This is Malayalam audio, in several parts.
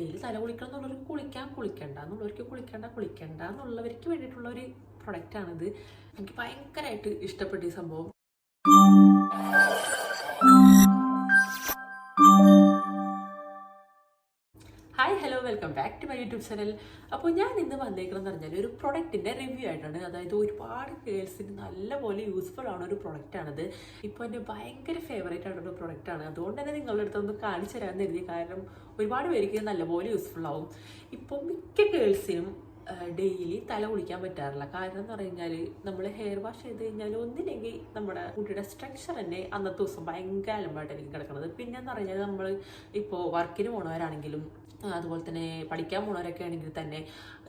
ഡെയിലി തല കുളിക്കണം എന്നുള്ളവർക്ക് കുളിക്കണ്ട എന്നുള്ളവർക്ക് വേണ്ടിയിട്ടുള്ള ഒരു പ്രൊഡക്റ്റാണിത്. എനിക്ക് ഭയങ്കരമായിട്ട് ഇഷ്ടപ്പെട്ട ഈ സംഭവം. Hi hello welcome back to my YouTube channel. അപ്പോൾ ഞാൻ ഇന്ന് വന്നേക്കണമെന്ന് പറഞ്ഞാൽ ഒരു പ്രൊഡക്റ്റിൻ്റെ റിവ്യൂ ആയിട്ടാണ്. അതായത് ഒരുപാട് ഗേൾസിന് നല്ലപോലെ യൂസ്ഫുൾ ആണ് ഒരു പ്രൊഡക്റ്റാണിത്. ഇപ്പോൾ എൻ്റെ ഭയങ്കര ഫേവറേറ്റ് ആയിട്ടുള്ള പ്രൊഡക്റ്റാണ്. അതുകൊണ്ട് തന്നെ നിങ്ങളുടെ അടുത്തൊന്ന് കാണിച്ചു തരാമെന്ന് കരുതി. കാരണം ഒരുപാട് പേർക്ക് നല്ലപോലെ യൂസ്ഫുൾ ആവും. ഇപ്പോൾ മിക്ക ഗേൾസിനും ഡെയിലി തല കുളിക്കാൻ പറ്റാറില്ല. കാരണം എന്ന് പറഞ്ഞു കഴിഞ്ഞാൽ നമ്മൾ ഹെയർ വാഷ് ചെയ്ത് കഴിഞ്ഞാൽ ഒന്നില്ലെങ്കിൽ നമ്മുടെ മുടിയുടെ സ്ട്രക്ചർ തന്നെ അന്നത്തെ ദിവസം ഭയങ്കര അലമ്പായിട്ടായിരിക്കും കിടക്കുന്നത്. പിന്നെന്ന് പറഞ്ഞു കഴിഞ്ഞാൽ നമ്മൾ ഇപ്പോൾ വർക്കിന് പോണവരാണെങ്കിലും അതുപോലെ തന്നെ പഠിക്കാൻ പോണവരൊക്കെ ആണെങ്കിൽ തന്നെ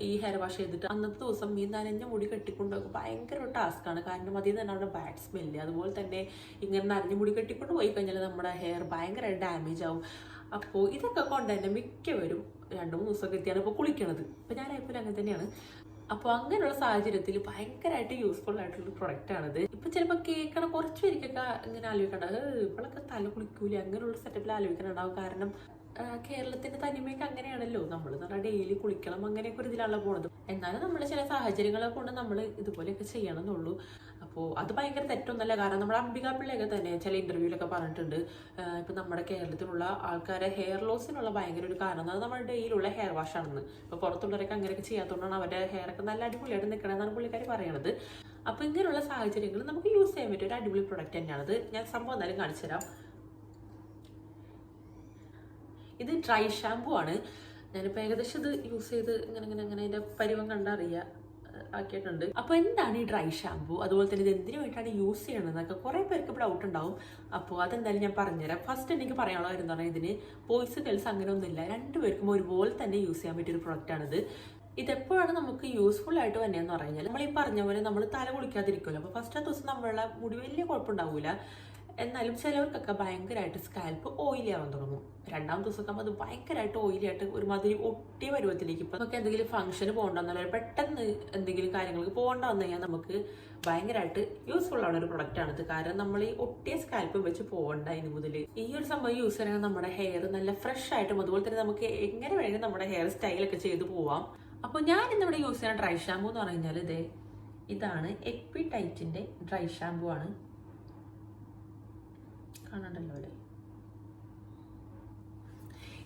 ഈ ഹെയർ വാഷ് ചെയ്തിട്ട് അന്നത്തെ ദിവസം ഈ നനഞ്ഞ മുടി കെട്ടിക്കൊണ്ട് ഭയങ്കര ഒരു ടാസ്ക്കാണ്. കാരണം അതിൽ തന്നെ അവിടെ ബാഡ് സ്മെല്ല്. അതുപോലെ തന്നെ ഇങ്ങനെ നനഞ്ഞ മുടി കെട്ടിക്കൊണ്ട് പോയി കഴിഞ്ഞാൽ നമ്മുടെ ഹെയർ ഭയങ്കര ഡാമേജ് ആവും. അപ്പോൾ ഇതൊക്കെ കൊണ്ട് തന്നെ മിക്കവരും 2-3 ദിവസമൊക്കെ എത്തിയാണ് ഇപ്പോൾ കുളിക്കണത്. ഇപ്പോൾ ഞാനെപ്പോഴും അങ്ങനെ തന്നെയാണ്. അപ്പോൾ അങ്ങനെയുള്ള സാഹചര്യത്തിൽ ഭയങ്കരമായിട്ട് യൂസ്ഫുൾ ആയിട്ടുള്ള പ്രൊഡക്റ്റാണിത്. ഇപ്പം ചിലപ്പോൾ കേൾക്കണ കുറച്ച് പേർക്കൊക്കെ ഇങ്ങനെ ആലോചിക്കണ്ട, ഇപ്പോഴൊക്കെ തല കുളിക്കൂല അങ്ങനെയുള്ള സെറ്റപ്പിൽ ആലോചിക്കണുണ്ടാവും. കാരണം കേരളത്തിന്റെ തനിമയൊക്കെ അങ്ങനെയാണല്ലോ. നമ്മൾ എന്ന് പറഞ്ഞാൽ ഡെയിലി കുളിക്കണം അങ്ങനെയൊക്കെ ഒരു ഇതിലാണല്ലോ പോണത്. എന്നാലും നമ്മൾ ചില സാഹചര്യങ്ങളെ കൊണ്ട് നമ്മൾ ഇതുപോലെയൊക്കെ ചെയ്യണം എന്നുള്ളൂ. അപ്പോൾ അത് ഭയങ്കര തെറ്റൊന്നല്ല. കാരണം നമ്മുടെ അംബിക പിള്ളയൊക്കെ തന്നെ ചില ഇന്റർവ്യൂലൊക്കെ പറഞ്ഞിട്ടുണ്ട്, ഇപ്പം നമ്മുടെ കേരളത്തിലുള്ള ആൾക്കാരെ ഹെയർ ലോസിനുള്ള ഭയങ്കര ഒരു കാരണം അത് നമ്മുടെ ഡെയിലുള്ള ഹെയർ വാഷ് ആണെന്ന്. ഇപ്പോൾ പുറത്തുള്ളവരൊക്കെ അങ്ങനെയൊക്കെ ചെയ്യാത്തതുകൊണ്ടാണ് അവരുടെ ഹെയർ ഒക്കെ നല്ല അടിപൊളിയായിട്ട് നിൽക്കണമെന്നാണ് പുള്ളിക്കാർ പറയണത്. അപ്പോൾ ഇങ്ങനെയുള്ള സാഹചര്യങ്ങൾ നമുക്ക് യൂസ് ചെയ്യാൻ പറ്റിയ ഒരു അടിപൊളി പ്രൊഡക്റ്റ് തന്നെയാണത്. ഞാൻ സംഭവം എന്തായാലും കാണിച്ചു തരാം. ഇത് ഡ്രൈ ഷാമ്പു ആണ്. ഞാനിപ്പോൾ ഏകദേശം ഇത് യൂസ് ചെയ്ത് ഇങ്ങനെ അതിൻ്റെ പരിവം കണ്ടറിയാം ആക്കിയിട്ടുണ്ട്. അപ്പോൾ എന്താണ് ഈ ഡ്രൈ ഷാമ്പു, അതുപോലെ തന്നെ ഇത് എന്തിനു വേണ്ടിയിട്ടാണ് യൂസ് ചെയ്യണമെന്നൊക്കെ കുറേ പേർക്ക് ഡൗട്ട് ഉണ്ടാവും. അപ്പോൾ അതെന്തായാലും ഞാൻ പറഞ്ഞുതരാം. ഫസ്റ്റ് എനിക്ക് പറയാനുള്ള കാര്യം എന്ന് പറഞ്ഞാൽ ഇതിന് ബോയ്സ് ഗേൾസ് അങ്ങനെ ഒന്നുമില്ല, രണ്ടുപേർക്കും ഒരുപോലെ തന്നെ യൂസ് ചെയ്യാൻ പറ്റിയൊരു പ്രൊഡക്റ്റാണിത്. ഇതെപ്പോഴാണ് നമുക്ക് യൂസ്ഫുൾ ആയിട്ട് തന്നെയെന്ന് പറഞ്ഞാൽ നമ്മൾ ഈ പറഞ്ഞ പോലെ നമ്മൾ തല കുളിക്കാതിരിക്കുമല്ലോ. അപ്പോൾ ഫസ്റ്റ് ദിവസം നമ്മളുടെ മുടി വലിയ കുഴപ്പമുണ്ടാവില്ല. എന്നാലും ചിലവർക്കൊക്കെ ഭയങ്കരമായിട്ട് സ്കാൽപ്പ് ഓയിലി ആവാൻ തുടങ്ങും. 2-ാം ദിവസമൊക്കെ ആകുമ്പോൾ അത് ഭയങ്കരമായിട്ട് ഓയിലി ആയിട്ട് ഒരുമാതിരി ഒട്ടിയ പരുവത്തിലേക്ക്. ഇപ്പം നമുക്ക് എന്തെങ്കിലും ഫംഗ്ഷന് പോകണ്ടെന്നല്ല, പെട്ടെന്ന് എന്തെങ്കിലും കാര്യങ്ങൾക്ക് പോകേണ്ട വന്നു കഴിഞ്ഞാൽ നമുക്ക് ഭയങ്കരമായിട്ട് യൂസ്ഫുൾ ആണ് ഒരു പ്രൊഡക്റ്റാണിത്. കാരണം നമ്മൾ ഈ ഒട്ടിയ സ്കാൽപ്പ് വെച്ച് പോകണ്ട. ഇനി മുതൽ ഈ ഒരു സംഭവം യൂസ് ചെയ്യണമെങ്കിൽ നമ്മുടെ ഹെയർ നല്ല ഫ്രഷ് ആയിട്ടും അതുപോലെ തന്നെ നമുക്ക് എങ്ങനെ വേണമെങ്കിൽ നമ്മുടെ ഹെയർ സ്റ്റൈലൊക്കെ ചെയ്ത് പോവാം. അപ്പോൾ ഞാൻ ഇന്നിവിടെ യൂസ് ചെയ്യുന്ന ഡ്രൈ ഷാമ്പൂ എന്ന് പറഞ്ഞു കഴിഞ്ഞാൽ ഇതാണ് എപ്പിടൈറ്റിൻ്റെ ഡ്രൈ ഷാമ്പൂ ആണ്. കാണണ്ടല്ലോ അല്ലേ.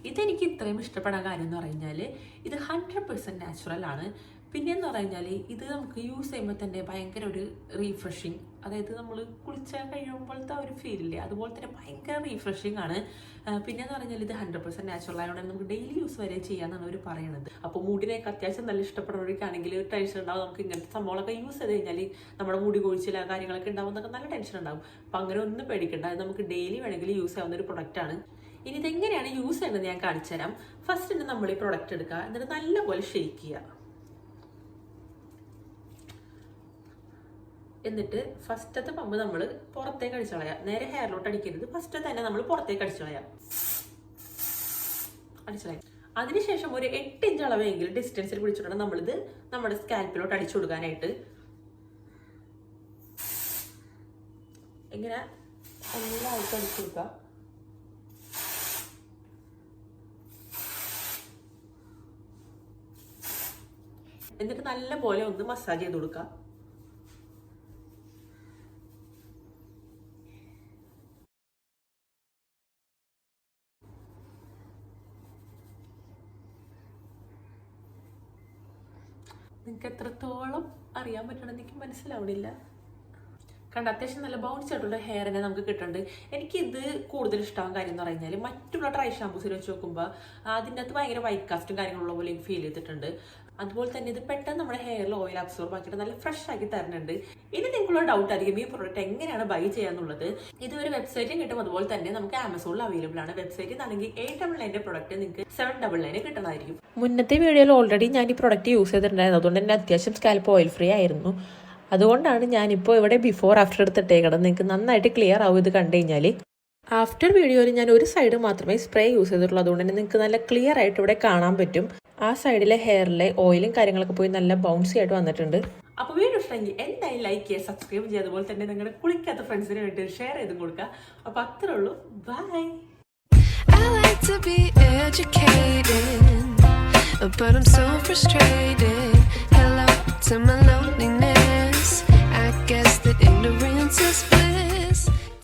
ഇതെനിക്ക് ഇത്രയും ഇഷ്ടപ്പെടാൻ കാര്യം എന്ന് പറഞ്ഞാൽ ഇത് 100% നാച്ചുറൽ ആണ്. പിന്നെയെന്ന് പറഞ്ഞാൽ ഇത് നമുക്ക് യൂസ് ചെയ്യുമ്പോൾ തന്നെ ഭയങ്കര ഒരു റീഫ്രഷിങ്, അതായത് നമ്മൾ കുളിച്ചാൽ കഴിയുമ്പോഴത്തെ ഒരു ഫീലില്ലേ, അതുപോലെ തന്നെ ഭയങ്കര റീഫ്രഷിങ് ആണ്. പിന്നെയെന്ന് പറഞ്ഞാൽ ഇത് 100% നാച്ചുറൽ ആയതുകൊണ്ട് നമുക്ക് ഡെയിലി യൂസ് വരെ ചെയ്യാമെന്നാണ് അവർ പറയുന്നത്. അപ്പോൾ മുടിനൊക്കെ അത്യാവശ്യം നല്ല ഇഷ്ടപ്പെടുന്നവർക്കാണെങ്കിൽ ടെൻഷൻ ഉണ്ടാവും, നമുക്ക് ഇങ്ങനത്തെ സംഭവങ്ങളൊക്കെ യൂസ് ചെയ്ത് കഴിഞ്ഞാൽ നമ്മുടെ മുടി കൊഴിച്ചില്ല കാര്യങ്ങളൊക്കെ ഉണ്ടാവും എന്നൊക്കെ നല്ല ടെൻഷൻ ഉണ്ടാവും. അപ്പോൾ അങ്ങനെ ഒന്നും പേടിക്കണ്ട, അത് നമുക്ക് ഡെയിലി വേണമെങ്കിൽ യൂസ് ചെയ്യാവുന്ന ഒരു പ്രൊഡക്റ്റാണ്. ഇനി ഇതെങ്ങനെയാണ് യൂസ് ചെയ്യുന്നത് ഞാൻ കാണിച്ചു തരാം. ഫസ്റ്റ് തന്നെ നമ്മൾ ഈ പ്രൊഡക്റ്റ് എടുക്കുക, എന്നിട്ട് നല്ലപോലെ ഷെയ്ക്ക് ചെയ്യുക. എന്നിട്ട് ഫസ്റ്റത്തെ പമ്പ് നമ്മൾ പുറത്തേക്ക് അടിച്ചു കളയാം. നേരെ ഹെയറിലോട്ട് അടിക്കരുത്, ഫസ്റ്റ് തന്നെ നമ്മൾ പുറത്തേക്ക് അടിച്ചു കളയാം. അതിനുശേഷം ഒരു 8 ഇഞ്ച് അളവെങ്കിലും ഡിസ്റ്റൻസിൽ പിടിച്ചിട്ടാണ് നമ്മളിത് നമ്മുടെ സ്കാൽപ്പിലോട്ട് അടിച്ചു കൊടുക്കാനായിട്ട്. ഇങ്ങനെ എല്ലാവർക്കും അടിച്ചു കൊടുക്കുക. എന്നിട്ട് നല്ല പോലെ ഒന്ന് മസാജ് ചെയ്ത് കൊടുക്കുക. നിങ്ങൾക്ക് എത്രത്തോളം അറിയാൻ പറ്റണമെന്ന് എനിക്ക് മനസ്സിലാവണില്ല. കണ്ട അത്യാവശ്യം നല്ല ബൗൺസ് ആയിട്ടുള്ള ഹെയർ തന്നെ നമുക്ക് കിട്ടുന്നുണ്ട്. എനിക്കിത് കൂടുതൽ ഇഷ്ടമാകാൻ കാര്യം എന്ന് പറഞ്ഞാൽ മറ്റുള്ള ഡ്രൈ ഷാമ്പൂസിൽ വെച്ച് നോക്കുമ്പോൾ അതിൻ്റെ അകത്ത് ഭയങ്കര വൈറ്റ് കാസ്റ്റും കാര്യങ്ങളുള്ള പോലെ എനിക്ക് ഫീൽ ചെയ്തിട്ടുണ്ട്. അതുപോലെ തന്നെ ഇത് പെട്ടെന്ന് നമ്മുടെ ഹെയറിൽ ഓയിൽ അബ്സോർബ് ആക്കിയിട്ട് നല്ല ഫ്രഷ് ആക്കി തരുന്നുണ്ട്. ഇനി നിങ്ങളുടെ ഡൗട്ട് ആയിരിക്കും ഈ പ്രൊഡക്റ്റ് എങ്ങനെയാണ് ബൈ ചെയ്യാന്നുള്ളത്. ഇതൊരു വെബ്സൈറ്റും കിട്ടും, അതുപോലെ തന്നെ നമുക്ക് ആമസോണിൽ അവൈലബിൾ ആണ്. വെബ്സൈറ്റിൽ നിന്നാണെങ്കിൽ 899 പ്രൊഡക്റ്റ് നിങ്ങൾക്ക് 799 കിട്ടണമായിരിക്കും. മുന്നത്തെ വീഡിയോയിൽ ഓൾറെഡി ഞാൻ ഈ പ്രൊഡക്റ്റ് യൂസ് ചെയ്തിട്ടുണ്ടായിരുന്നു. അതുകൊണ്ട് തന്നെ അത്യാവശ്യം സ്കാൽപ്പ് ഓയിൽ ഫ്രീ ആയിരുന്നു. അതുകൊണ്ടാണ് ഞാനിപ്പോൾ ഇവിടെ ബിഫോർ ആഫ്റ്റർ എടുത്തിട്ടേക്കണം. നിങ്ങൾക്ക് നന്നായിട്ട് ക്ലിയർ ആവും ഇത് കണ്ടു കഴിഞ്ഞാൽ. ആഫ്റ്റർ വീഡിയോയിൽ ഞാൻ ഒരു സൈഡ് മാത്രമേ സ്പ്രേ യൂസ് ചെയ്തിട്ടുള്ളൂ. അതുകൊണ്ട് തന്നെ നിങ്ങൾക്ക് നല്ല ക്ലിയർ ആയിട്ട് ഇവിടെ കാണാൻ പറ്റും. ആ സൈഡിലെ ഹെയറിലെ ഓയിലും കാര്യങ്ങളൊക്കെ പോയി നല്ല ബൗൺസി ആയിട്ട് വന്നിട്ടുണ്ട്. അപ്പോൾ വീഡിയോ ഇഷ്ടമെങ്കിൽ എന്തായാലും ലൈക്ക് ചെയ്യുക, സബ്സ്ക്രൈബ് ചെയ്യുക, അതുപോലെ തന്നെ നിങ്ങളുടെ കുളിക്കാത്ത ഫ്രണ്ട്സിന് വേണ്ടി ഷെയർ ചെയ്തും കൊടുക്കുക. അപ്പോൾ അത്രേ ഉള്ളൂ. By. but I'm so frustrated. Hello to my loneliness. I guess that ignorance is